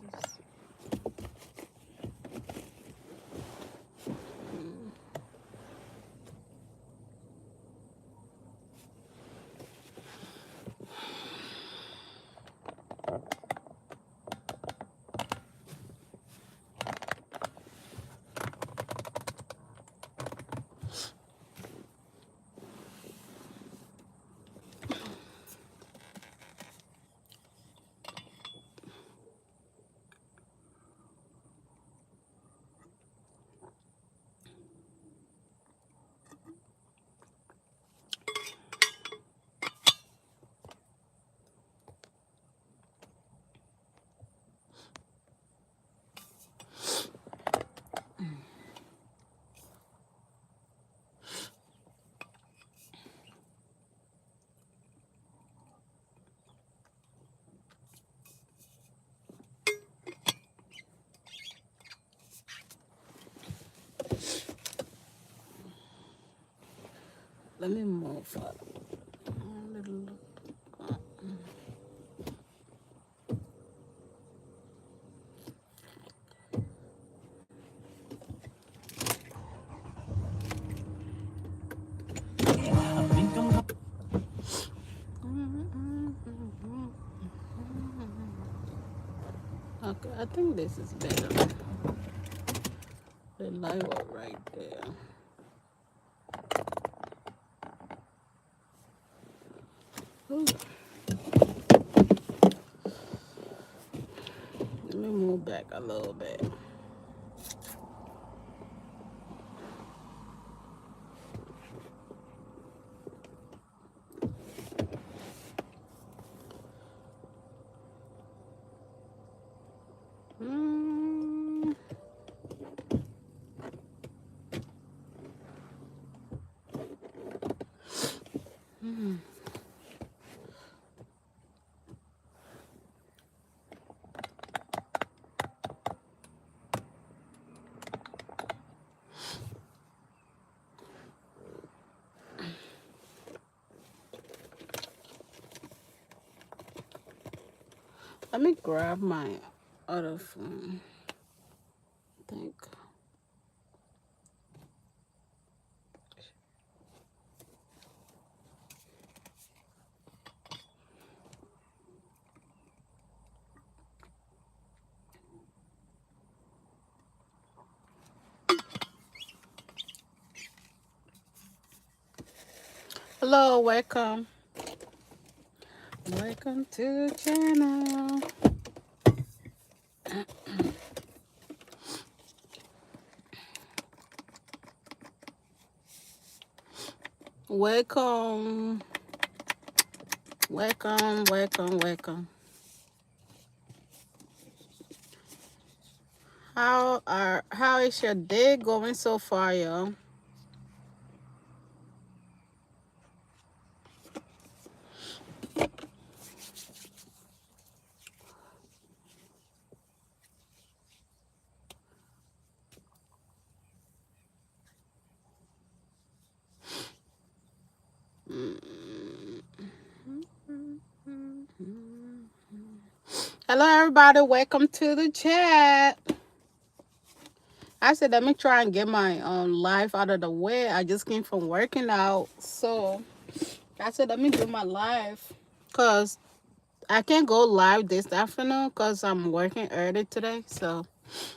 is. Let me move up a little. Okay, I think this is better. The light was right there. Ooh, let me move back a little bit. Mm. Let me grab my other phone. I think. Hello, welcome. Welcome to the channel. Welcome. Welcome, welcome, welcome. How is your day going so far, y'all? Hello, everybody. Welcome to the chat. I said, let me try and get my life out of the way. I just came from working out. So I said, let me do my live. Because I can't go live this afternoon because I'm working early today. So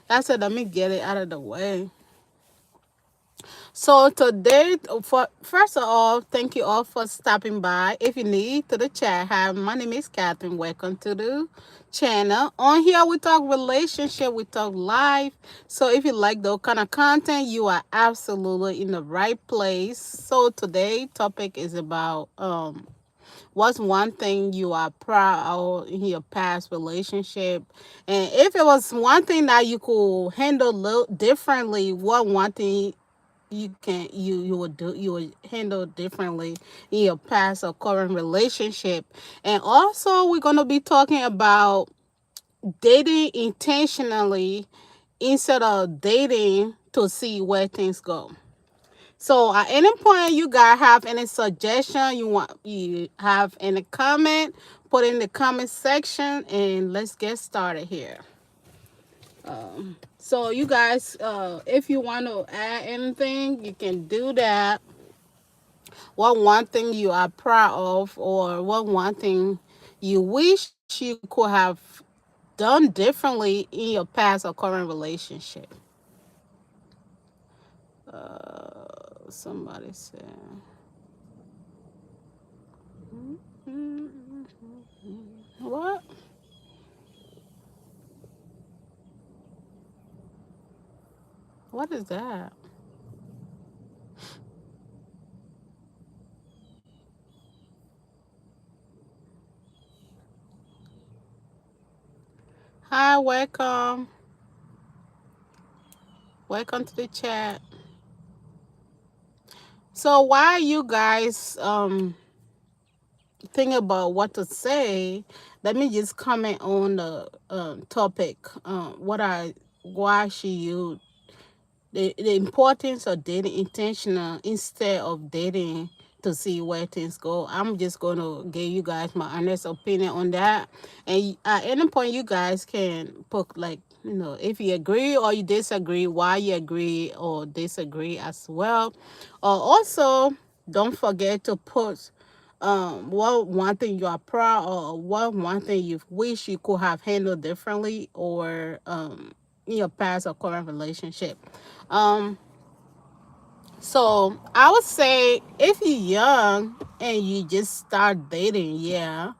I said, let me get it out of the way. So today, for first of all, thank you all for stopping by. If you need to the chat, hi, my name is Catherine. Welcome to the channel. On here, we talk relationship, we talk life. So if you like those kind of content, you are absolutely in the right place. So today, topic is about what's one thing you are proud of in your past relationship, and if it was one thing that you could handle little differently, what one thing you would handle differently in your past or current relationship. And also we're going to be talking about dating intentionally instead of dating to see where things go. So at any point you guys have any suggestion, you have any comment, put in the comment section and let's get started here. So you guys, if you want to add anything, you can do that. What one thing you are proud of, or what one thing you wish you could have done differently in your past or current relationship. Somebody said, what? What is that? Hi, welcome. Welcome to the chat. So while you guys think about what to say, let me just comment on the topic. Why should you the importance of dating intentional instead of dating to see where things go. I'm just going to give you guys my honest opinion on that. And at any point, you guys can put, like, if you agree or you disagree, why you agree or disagree as well. Also, don't forget to put what one thing you are proud, or what one thing you wish you could have handled differently, or in your past or current relationship. um so I would say, if you're young and you just start dating, yeah,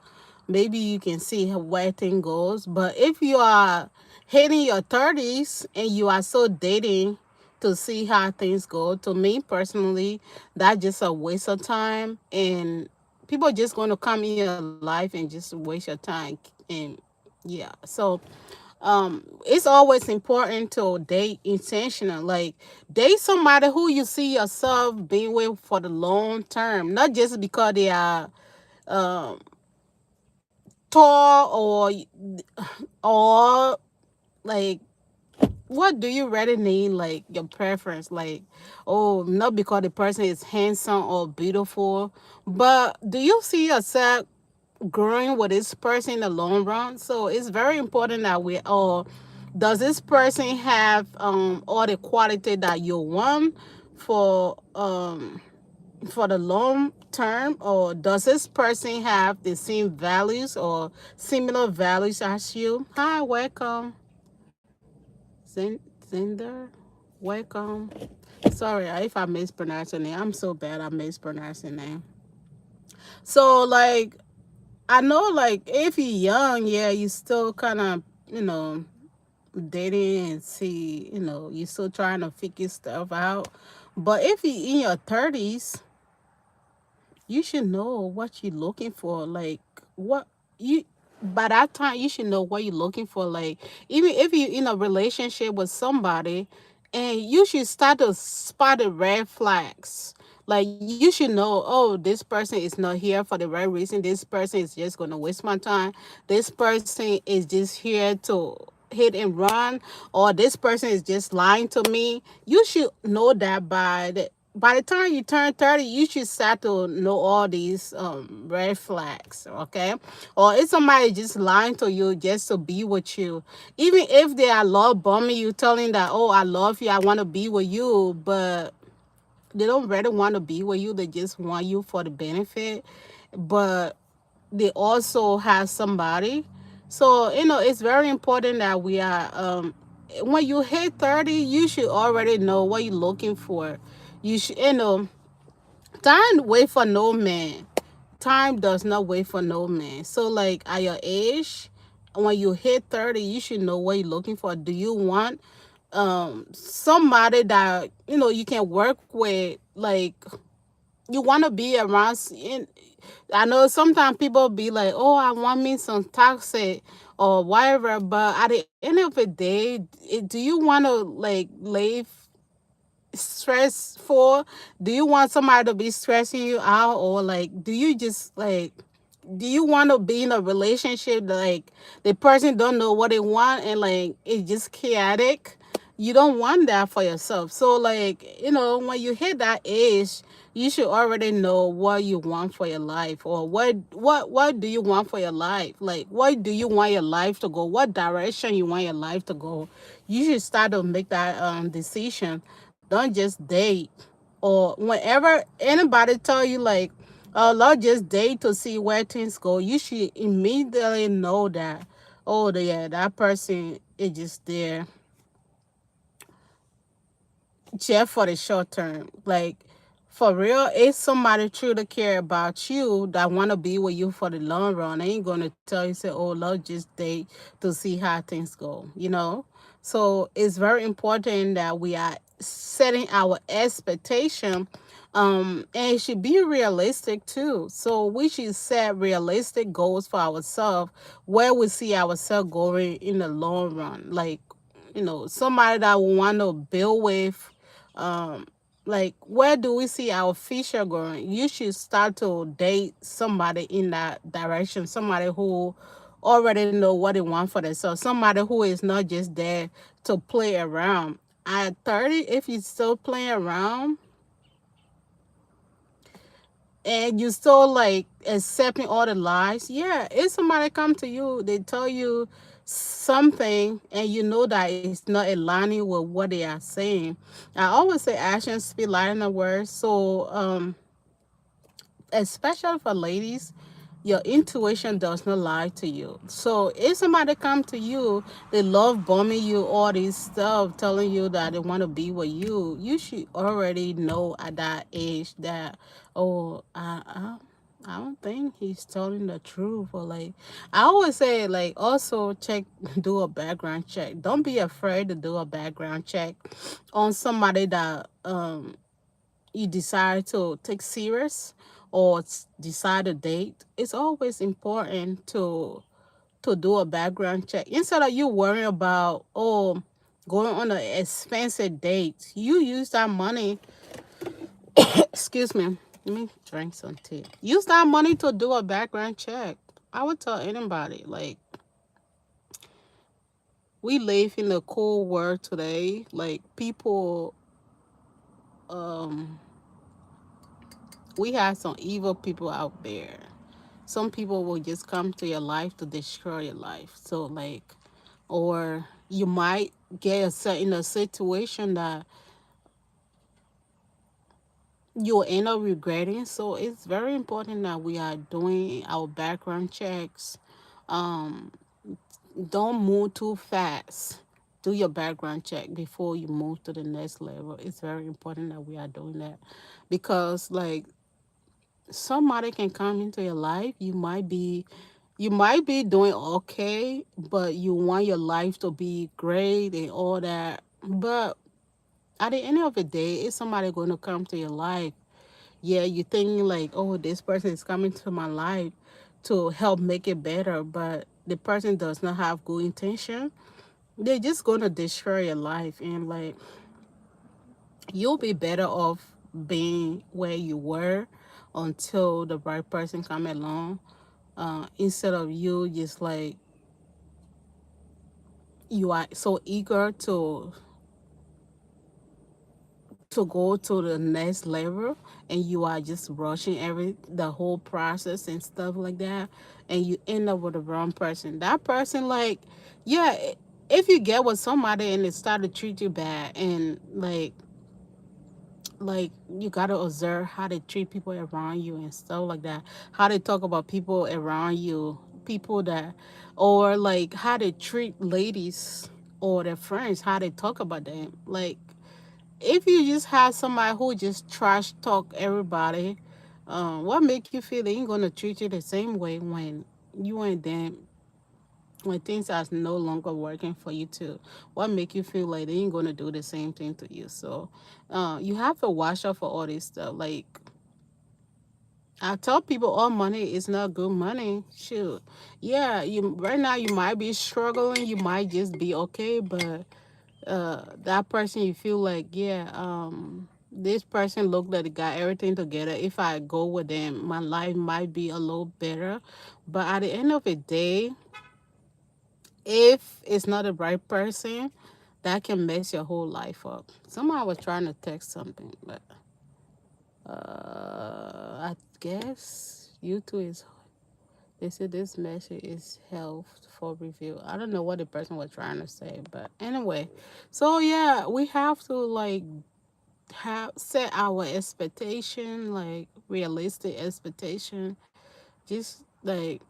maybe you can see where thing goes. But if you are hitting your 30s and you are still dating to see how things go, to me personally, that's just a waste of time. And people are just going to come in your life and just waste your time. And yeah, so it's always important to date intentional. Like, date somebody who you see yourself being with for the long term, not just because they are um tall, or like, what do you really need, like your preference, like, oh, not because the person is handsome or beautiful, but do you see yourself growing with this person in the long run? So it's very important that we all, does this person have all the quality that you want for the long term, or does this person have the same values or similar values as you? Hi, welcome. Zinder, welcome. Sorry if I mispronounce your name. I'm so bad at mispronouncing name. So, like, I know, like, if you're young, yeah, you still kind of, dating and see, you still trying to figure stuff out. But if you're in your 30s, you should know what you're looking for. Like, what you by that time, you should know what you're looking for. Like, even if you're in a relationship with somebody, and you should start to spot the red flags. Like, you should know, oh, this person is not here for the right reason. This person is just gonna waste my time. This person is just here to hit and run, or this person is just lying to me. You should know that by the time you turn 30, you should start to know all these red flags, okay? Or if somebody just lying to you just to be with you, even if they are love bombing you, telling that, oh, I love you, I want to be with you, but they don't really want to be with you. They just want you for the benefit, but they also have somebody. So, it's very important that we are, when you hit 30, you should already know what you're looking for. You should, time wait for no man. Time does not wait for no man. So, like, at your age, when you hit 30, you should know what you're looking for. Do you want somebody that you can work with? Like, you want to be around I know sometimes people be like, oh, I want me some toxic or whatever, but at the end of the day, do you want to, like, live stressful? Do you want somebody to be stressing you out, or, like, do you just, like, do you want to be in a relationship that, like, the person don't know what they want, and, like, it's just chaotic? you don't want that for yourself. So like, when you hit that age, you should already know what you want for your life, or what do you want for your life? Like, what do you want your life to go? What direction you want your life to go? You should start to make that decision. Don't just date, or whenever anybody tell you like, oh, let's just date to see where things go. You should immediately know that, oh yeah, that person is just there just for the short term. Like, for real, if somebody truly care about you, that want to be with you for the long run, they ain't gonna tell you, say, oh, let's just date to see how things go. So it's very important that we are setting our expectation, and it should be realistic too. So we should set realistic goals for ourselves, where we see ourselves going in the long run. Like, somebody that we want to build with, um like, where do we see our future going? You should start to date somebody in that direction, somebody who already know what they want for themselves, somebody who is not just there to play around. At 30, if you're still playing around and you still like accepting all the lies, yeah, if somebody come to you, they tell you something and you know that it's not aligning with what they are saying. I always say actions speak louder than words. So especially for ladies, your intuition does not lie to you. So if somebody come to you, they love bombing you, all this stuff, telling you that they want to be with you, you should already know at that age that, oh, I don't think he's telling the truth. Or like, I always say, like, also check, do a background check. Don't be afraid to do a background check on somebody that you decide to take serious, or decide to date. It's always important to do a background check instead of you worrying about, oh, going on an expensive date. You use that money. Excuse me. Let me drink some tea. Use that money to do a background check. I would tell anybody, like, we live in a cool world today. Like, people, um we have some evil people out there. Some people will just come to your life to destroy your life. So like, or you might get yourself in a situation that you'll end up regretting. So it's very important that we are doing our background checks. Um, don't move too fast. Do your background check before you move to the next level. It's very important that we are doing that, because like, somebody can come into your life. You might be doing okay, but you want your life to be great and all that. But at the end of the day, is somebody going to come to your life? Yeah, you thinking like, oh, this person is coming to my life to help make it better, but the person does not have good intention. They're just going to destroy your life, and like, you'll be better off being where you were until the right person come along, instead of you just like, you are so eager to go to the next level, and you are just rushing the whole process and stuff like that, and you end up with the wrong person. That person, like, yeah, if you get with somebody and they start to treat you bad, and like, you gotta observe how they treat people around you and stuff like that, how they talk about people around you, people that, or like how they treat ladies or their friends, how they talk about them. Like, if you just have somebody who just trash talk everybody, what make you feel they ain't gonna treat you the same way when you and them, when things are no longer working for you too? What make you feel like they ain't gonna do the same thing to you? So you have to watch out for all this stuff. Like, I tell people, all money is not good money. Shoot, yeah, you right now you might be struggling, you might just be okay, but that person, you feel like, yeah, this person look like they got everything together. If I go with them, my life might be a little better. But at the end of the day, if it's not the right person, that can mess your whole life up. Somebody was trying to text something, but I guess YouTube is. They said this message is health for review. I don't know what the person was trying to say, but anyway. So yeah, we have to like have set our expectation, like realistic expectation. Just like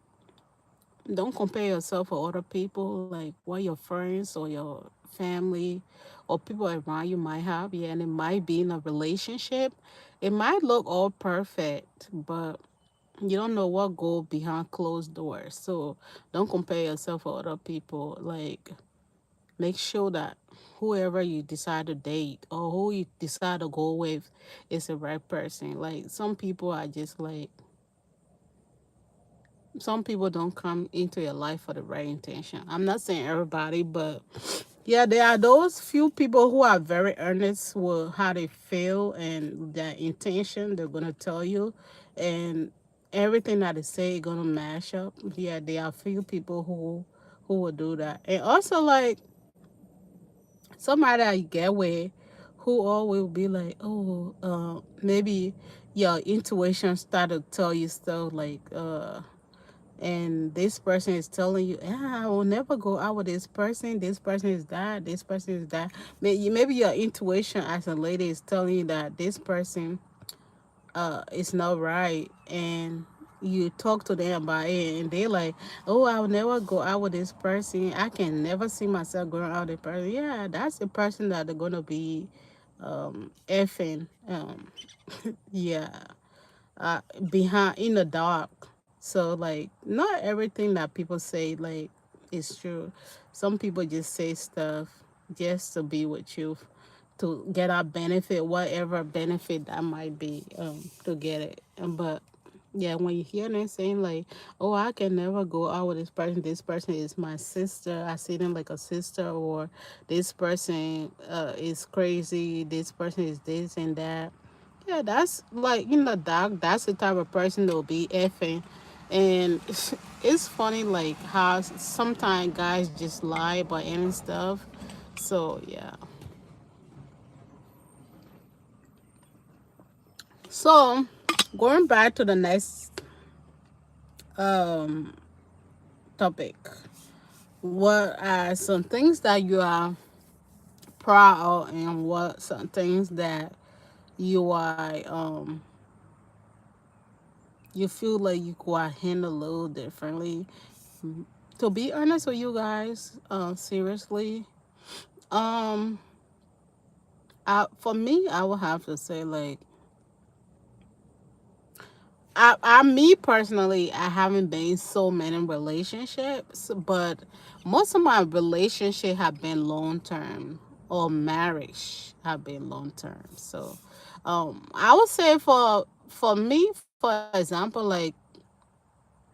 don't compare yourself with other people, like what your friends or your family or people around you might have. Yeah, and it might be in a relationship. It might look all perfect, but you don't know what go behind closed doors. So don't compare yourself with other people. Like make sure that whoever you decide to date or who you decide to go with is the right person. Like some people are just like some people don't come into your life for the right intention. I'm not saying everybody, but yeah, there are those few people who are very earnest with how they feel and their intention. They're gonna tell you, and everything that they say is gonna mash up. Yeah, there are few people who will do that, and also like somebody that you get with who always will be like, oh, maybe your intuition start to tell you stuff like, and this person is telling you, I will never go out with this person. This person is that. This person is that. Maybe your intuition as a lady is telling you that this person is not right, and you talk to them about it, and they like, oh, I will never go out with this person. I can never see myself going out with this person. Yeah, that's the person that they're gonna be effing. Yeah, behind in the dark. So like not everything that people say like is true. Some people just say stuff just to be with you, to get a benefit, whatever benefit that might be, to get it. But yeah, when you hear them saying like, "Oh, I can never go out with this person. This person is my sister. I see them like a sister," or "This person is crazy. This person is this and that." Yeah, that's like dog. That's the type of person that'll be effing, and it's funny like how sometimes guys just lie about any stuff. So yeah. So going back to the next um topic, what are some things that you are proud of, and what some things that you are you feel like you could handle a little differently? To be honest with you guys, seriously, um, for me, I would have to say like, me personally, I haven't been in so many relationships, but most of my relationship have been long term, or marriage have been long term. So, I would say for me, for example, like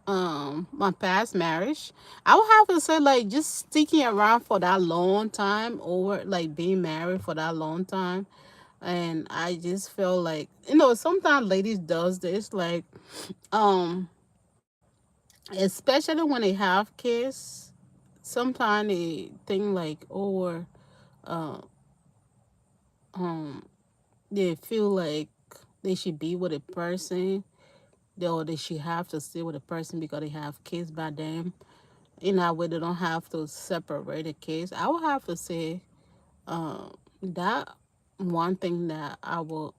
my past marriage, I would have to say like just sticking around for that long time, or like being married for that long time. And I just feel like, sometimes ladies does this like, um especially when they have kids, sometimes they think like, or uh um they feel like they should be with a person, or they should have to stay with a person because they have kids by them. In that way, they don't have to separate the kids. I would have to say, that one thing that I will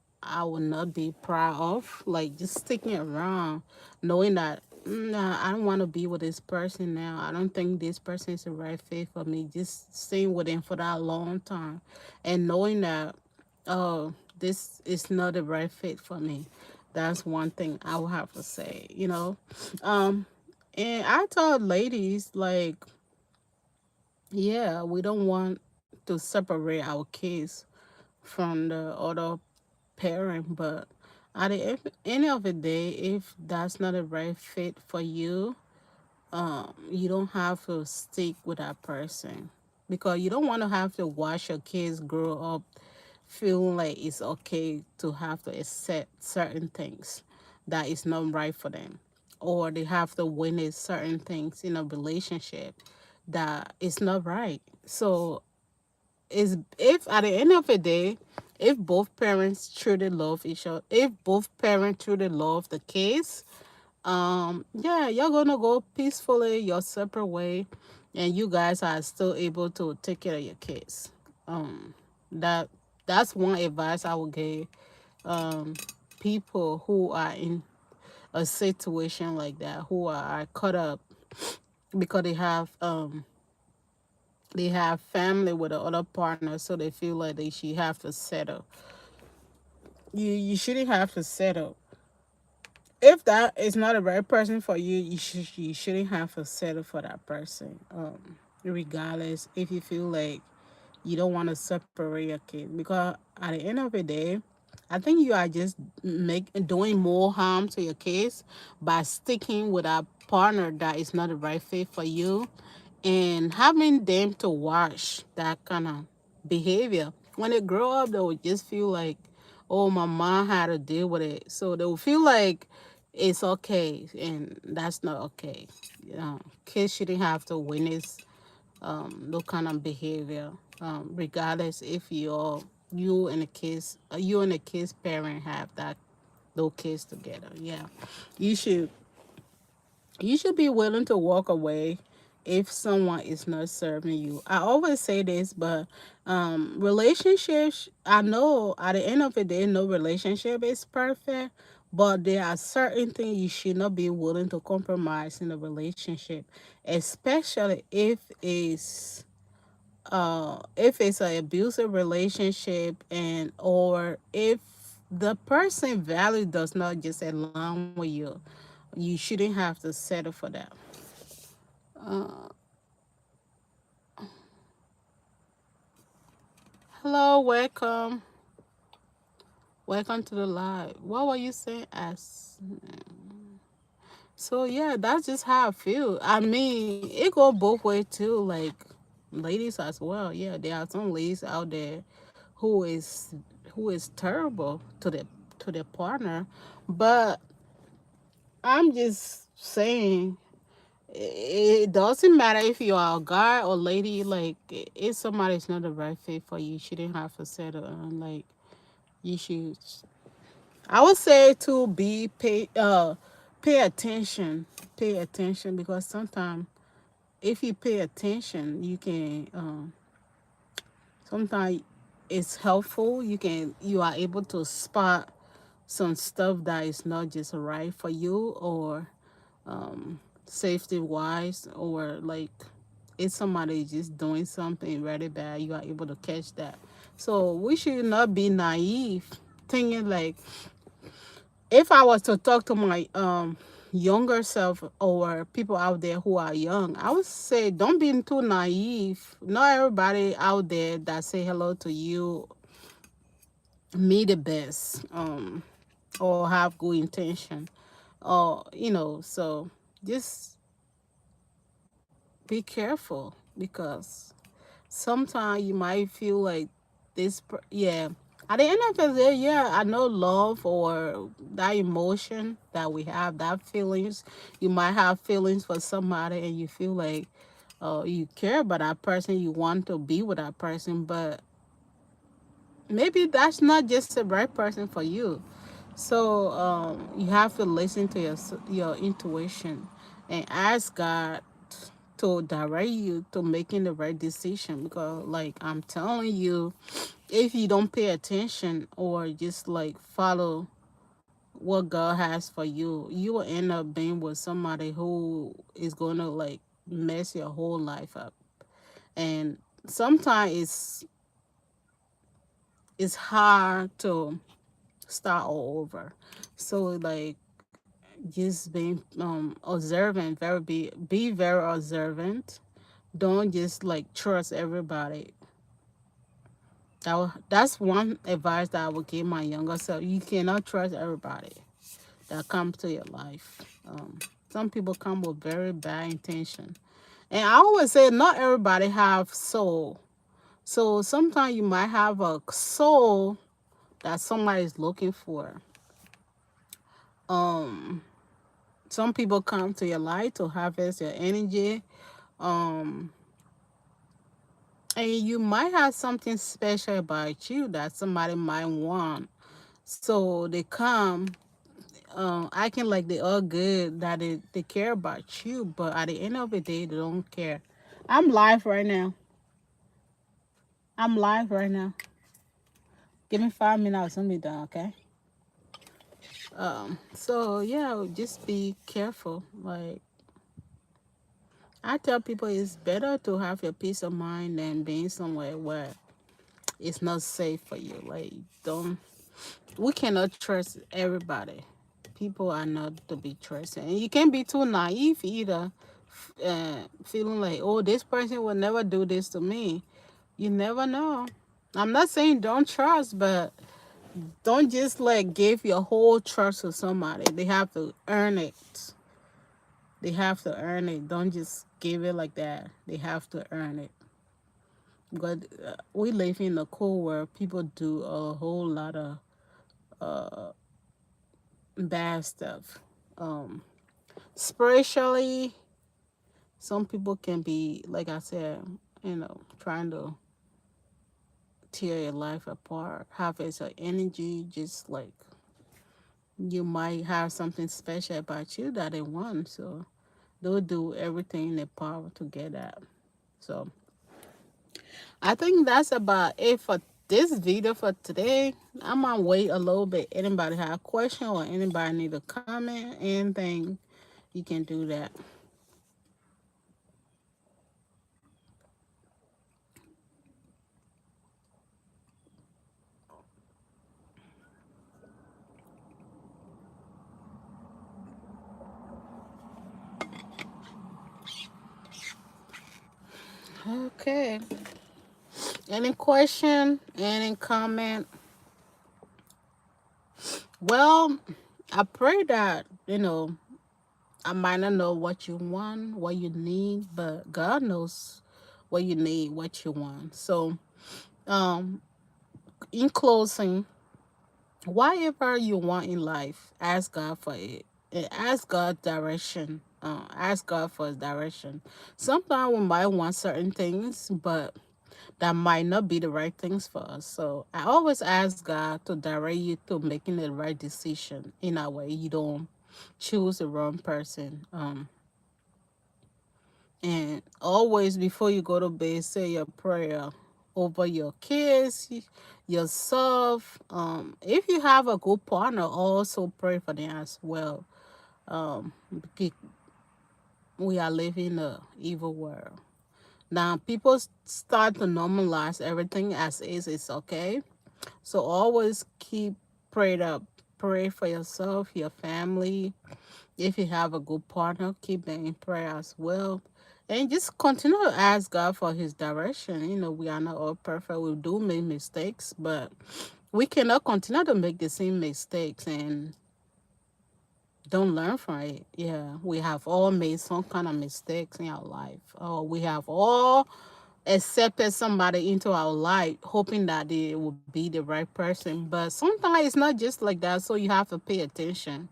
not be proud of, like just sticking around, knowing that, nah, I don't want to be with this person now. I don't think this person is the right fit for me. Just staying with them for that long time, and knowing that, oh, this is not the right fit for me. That's one thing I will have to say. Um, and I told ladies like, yeah, we don't want to separate our kids from the other parent, but at the end of the day, if that's not a right fit for you, you don't have to stick with that person, because you don't want to have to watch your kids grow up feeling like it's okay to have to accept certain things that is not right for them, or they have to witness certain things in a relationship that is not right. So is if at the end of the day, if both parents truly love each other, if both parents truly love the kids, yeah, you're gonna go peacefully your separate way, and you guys are still able to take care of your kids. um that that's one advice I would give um people who are in a situation like that, who are caught up because they have family with the other partner, so they feel like they should have to settle. You shouldn't have to settle. If that is not the right person for you, you shouldn't have to settle for that person. Regardless, if you feel like you don't want to separate your kid, because at the end of the day, I think you are just doing more harm to your kids by sticking with a partner that is not the right fit for you, and having them to watch that kind of behavior. When they grow up, they will just feel like, oh, my mom had to deal with it, so they will feel like it's okay, and that's not okay. Kids shouldn't have to witness those kind of behavior, regardless if you and the kids parent have that those kids together. Yeah, you should you should be willing to walk away if someone is not serving you. I always say this, but relationships, I know at the end of the day, no relationship is perfect, but there are certain things you should not be willing to compromise in a relationship, especially if it's an abusive relationship, and or if the person value does not just align with you shouldn't have to settle for that. Hello, welcome to the live. What were you saying? As so yeah, that's just how I feel. I mean, it go both ways too. Like ladies as well. Yeah, there are some ladies out there who is who is terrible to their partner, but I'm just saying it doesn't matter if you are a guy or lady. Like if somebody's not the right fit for you, you shouldn't have to settle. And like you should, I would say to be pay attention, because sometimes if you pay attention, you can sometimes it's helpful. You are able to spot some stuff that is not just right for you, or safety wise, or like if somebody is just doing something really bad, you are able to catch that. So we should not be naive thinking like, if I was to talk to my younger self or people out there who are young, I would say don't be too naive. Not everybody out there that say hello to you mean the best, or have good intention, or so just be careful, because sometimes you might feel like yeah, at the end of the day, yeah, I know love, or that emotion that we have, that feelings, you might have feelings for somebody, and you feel like you care about that person, you want to be with that person, but maybe that's not just the right person for you. So you have to listen to your intuition and ask God to direct you to making the right decision, because like I'm telling you, if you don't pay attention or just like follow what God has for you, you will end up being with somebody who is going to like mess your whole life up. And sometimes it's hard to start all over. So like just being observant, be very observant. Don't just like trust everybody. That's one advice that I would give my younger self. You cannot trust everybody that comes to your life. Some people come with very bad intention, and I always say not everybody have soul. So sometimes you might have a soul that somebody is looking for. Um, some people come to your life to harvest your energy. Um, And you might have something special about you that somebody might want. So they come acting like they are good, that they care about you, but at the end of the day, they don't care. I'm live right now. I'm live right now. Give me 5 minutes, I'll be done, okay? So yeah, just be careful. Like I tell people, it's better to have your peace of mind than being somewhere where it's not safe for you. Like don't we cannot trust everybody. People are not to be trusted, and you can't be too naive either. Feeling like, oh, this person will never do this to me. You never know. I'm not saying don't trust, but don't just like give your whole trust to somebody. They have to earn it. They have to earn it. Don't just give it like that. They have to earn it. But we live in a cool world. People do a whole lot of bad stuff. Um, Spiritually, some people can be, like I said, trying to tear your life apart. Have as an energy, just like you might have something special about you that they want. So they'll do everything in their power to get that. So I think that's about it for this video for today. I might wait a little bit. Anybody have a question or anybody need a comment, anything, you can do that. Okay. Any question? Any comment? Well, I pray that, I might not know what you want, what you need, but God knows what you need, what you want. So, um, in closing, whatever you want in life, ask God for it. And ask God direction. Ask God for his direction. Sometimes we might want certain things, but that might not be the right things for us. So I always ask God to direct you to making the right decision in a way you don't choose the wrong person. And always before you go to bed, say your prayer over your kids, yourself. If you have a good partner, also pray for them as well. Because we are living in a evil world. Now people start to normalize everything as is. It's okay. So always keep prayed up. Pray for yourself, your family. If you have a good partner, keep them in prayer as well. And just continue to ask God for his direction. We are not all perfect. We do make mistakes, but we cannot continue to make the same mistakes and don't learn from it. Yeah, we have all made some kind of mistakes in our life. Oh, we have all accepted somebody into our life hoping that they will be the right person. But sometimes it's not just like that. So you have to pay attention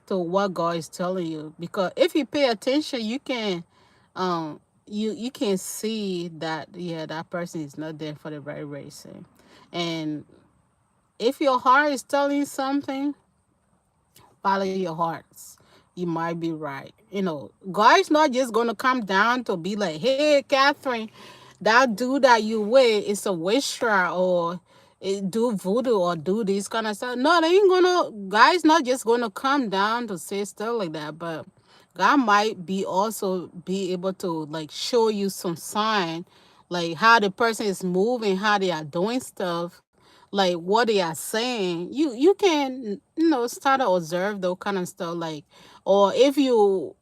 to what God is telling you. Because if you pay attention, you can you can see that yeah, that person is not there for the right reason. And if your heart is telling you something, follow your hearts. You might be right. God is not just gonna come down to be like, hey, Catherine, that dude that you with is a witcher or do voodoo or do this kind of stuff. No, they ain't gonna. God is not just gonna come down to say stuff like that, but God might be also be able to like show you some sign, like how the person is moving, how they are doing stuff, like what they are saying. You can start to observe those kind of stuff, like, or if you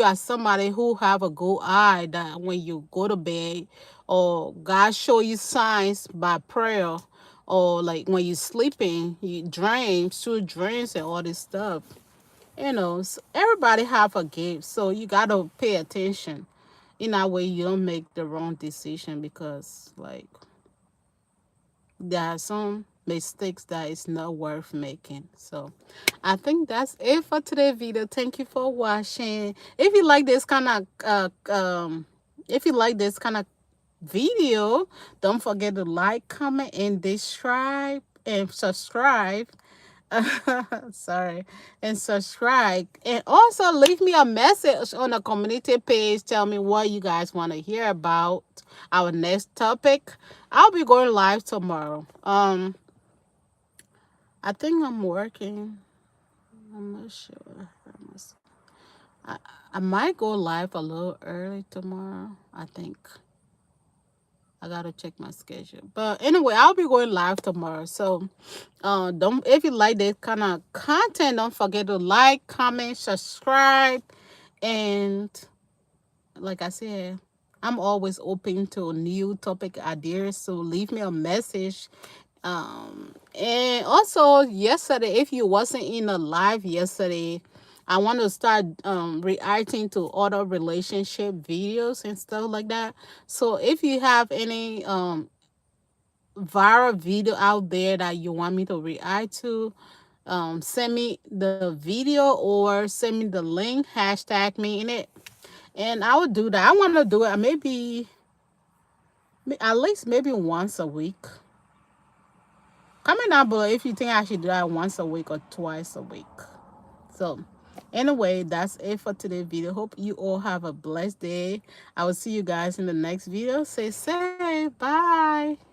are somebody who have a good eye, that when you go to bed or God show you signs by prayer, or like when you sleeping, you dreams, through dreams and all this stuff. Everybody have a gift, so you gotta pay attention. In that way, you don't make the wrong decision, because like there are some mistakes that is not worth making. So I think that's it for today's video. Thank you for watching. If you like this kind of video, don't forget to like, comment, and subscribe. Sorry, and subscribe, and also leave me a message on the community page. Tell me what you guys want to hear about our next topic. I'll be going live tomorrow. I think I'm working. I'm not sure. I, I might go live a little early tomorrow. I think I gotta check my schedule. But anyway, I'll be going live tomorrow. So don't, if you like this kind of content, don't forget to like, comment, subscribe, and like I said, I'm always open to new topic ideas. So leave me a message. And also yesterday, if you wasn't in a live yesterday, I want to start reacting to other relationship videos and stuff like that. So if you have any viral video out there that you want me to react to, send me the video or send me the link, hashtag me in it, and I would do that. I want to do it maybe at least maybe once a week. Comment down below if you think I should do that once a week or twice a week. So anyway, that's it for today's video. Hope you all have a blessed day. I will see you guys in the next video. Stay safe. Bye.